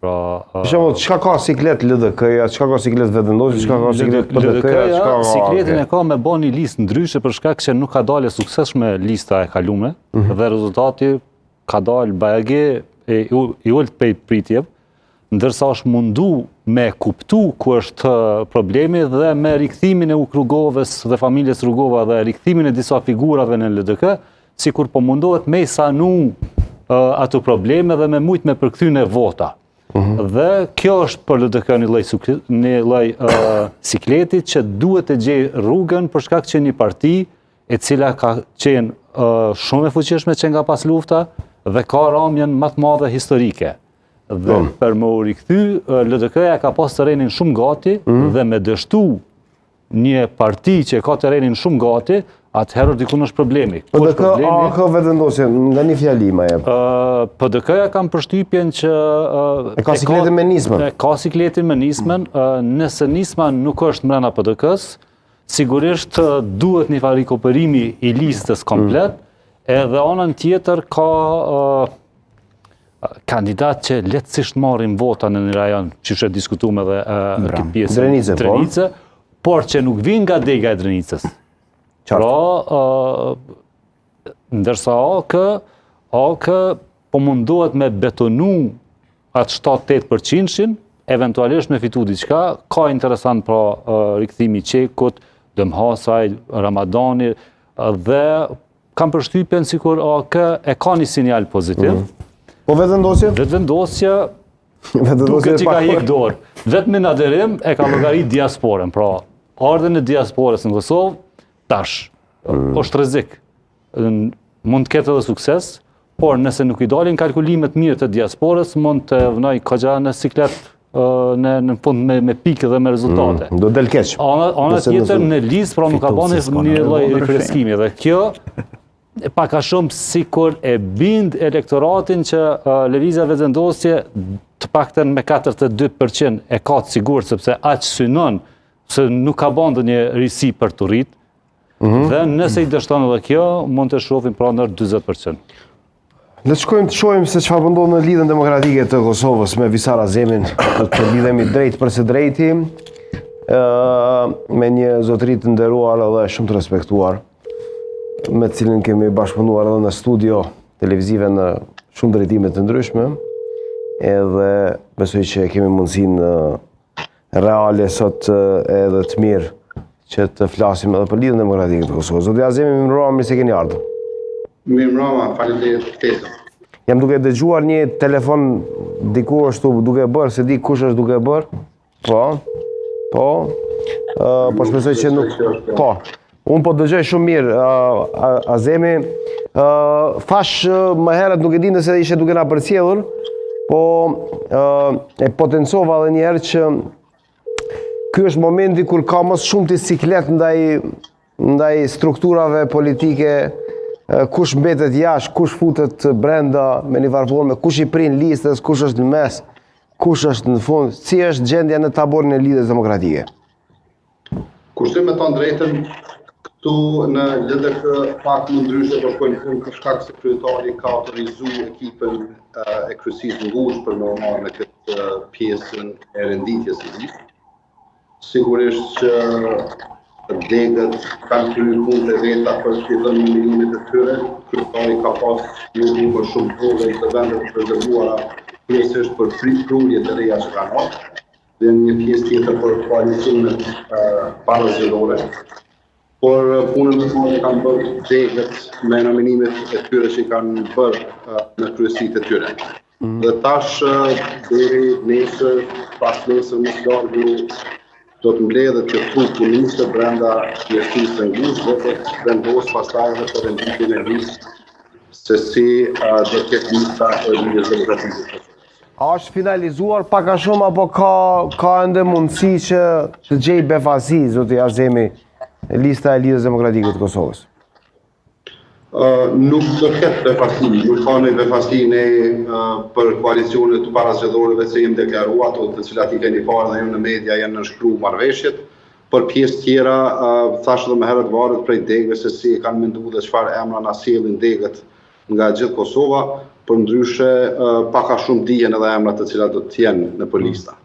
Çka ka siklet LDK-ja, çka ka siklet vetëvendosje, çka ka siklet PDK-ja, çka ka... Sikletin e ka me bën një listë ndryshe për shkak që nuk ka dalë suksesshme lista e kalume dhe rezultati ka dalë bajage i ulët prej pritjeve, ndërsa është mundu me kuptu ku është problemi dhe me rikthimin e Rrugovës dhe familjes Rrugova dhe rikthimin e disa figurave në LDK, sikur po mundohet me sanu ato probleme dhe me mujt me përkthyne vota. Dhe kjo është për LDK një lloj sikleti që duhet të gjej rrugën për shkak që një parti e cila ka qenë shumë e fuqishme që nga pas lufta dhe ka ramjen më të madhe historike. Dhe për më u rikthy, LDK-ja ka pas terrenin shumë gati dhe me dështu një parti që ka terrenin shumë gati, atëherë dikun është problemi. PDK a ka vetëvendosje nga një fjali ma jep? PDK-ja kam përshtypjen që... E ka sikletin me nismën? Ka sikletin me nismën, nëse nisma nuk është mrena PDK-s, sigurisht duhet një farë rikuperimi i listës komplet, edhe anën tjetër ka kandidat që lehtësisht marrin vota në një rajon, që është diskutuar edhe këtë pjesë Drenice, por që nuk vijnë nga dega e Drenicës. Pra, ndërsa AK po mundohet me betonu atë 7-8%, eventualisht me fitu diçka, ka interesant pra rikthimi i Qekut, Dëmhasaj, Ramadani, dhe kam përshtypjen sikur AK e ka një sinjal pozitiv. Po vetëvendosja? Vetëvendosja duke që ka hek dorë. Vetëm në aderim e ka llogarit diasporën, pra ardhen e diasporës në Kosovë, tash, është rrezik. Mund të ketë edhe sukses, por nëse nuk i dalin kalkulimet mirë të diasporës, mund të vënoj kogja në siklet në fund me pikë dhe me rezultate. Do del keq. Ana tjetër në listë, pra nuk ka bën një lloj rifreskimi dhe kjo pak a shumë sikur e bind elektoratin që lëvizja vetëvendosje të paktën me 42% e ka të sigurt sepse aq synon se nuk ka bën ndonjë risi për të rritë. Dhe nëse i dështon edhe kjo, mund të shohim pra ndër 40%. Le të shkojmë të shohim se çfarë po ndodh në lidhjen demokratike të Kosovës me Visar Azemin, të lidhemi drejt për së drejti me një zotëri të nderuar edhe shumë të respektuar, me të cilin kemi bashkëpunuar edhe në studio televizive në shumë drejtime të ndryshme, edhe besoj që kemi mundësinë reale sot edhe të mirë që të flasim edhe për lidhjen demokratike të Kosovës. Zoti Azemi, mirëmbrëma, mirë se keni ardhur. Mirëmbrëma, faleminderit për ftesën. Jam duke dëgjuar një telefon diku ashtu duke bërë, se di kush është duke bërë. Po shpresoj që nuk... Po, unë po dëgjoj shumë mirë, Azemi. Fash më herët nuk e di nëse ishe duke na përcjellur, po e potencova edhe një herë që ky është momenti kur ka mos shumë të siklet ndaj strukturave politike, kush mbetet jashtë, kush futet brenda me një varfëllme, kush i prin listës, kush është në mes, kush është në fund, si është gjendja në taborin e lidhjes demokratike? Kushtim me të drejtën, këtu në LDK pak më ndryshe po shkojnë në fund për shkak se kryetari ka autorizuar ekipën e kryesisë ngushtë për me marrë në këtë pjesën e renditjes së listës. Sigurisht që degët kanë kryer punë e veta për të dhënë numërimet e tyre. Kryetari ka pas një numër shumë të vogël të vendeve të rezervuara pjesërisht për prurje të reja që kanë ardhur, dhe një pjesë tjetër për koalicione parazgjedhore. Por punën më të madhe kanë bërë degët me nominimet e tyre që kanë bërë në kryesitë e tyre. Dhe tash deri nesër, pas nesër më së largu, do të mbledhet që trup puniste brenda pjesësisë së ngushtë dhe të vendos pastaj edhe për renditjen e listës se si do të ketë lista e lidhjes demokratike. A është finalizuar pak a shumë apo ka ende mundësi që të gjej befasi, zoti Azemi, lista e lidhjes demokratike të Kosovës? Nuk do të ketë befasi, nuk ka një befasi për koalicione të parazgjedhoreve se jemi deklaruar, ato të cilat i keni parë dhe në media janë nënshkruar marrëveshjet. Për pjesë tjera, thash edhe më herët varet prej degëve se si kanë menduar dhe çfarë emra na sjellin degët nga gjithë Kosova. për ndryshe paka shumë dihen edhe emrat të cilat do të jenë në për lista.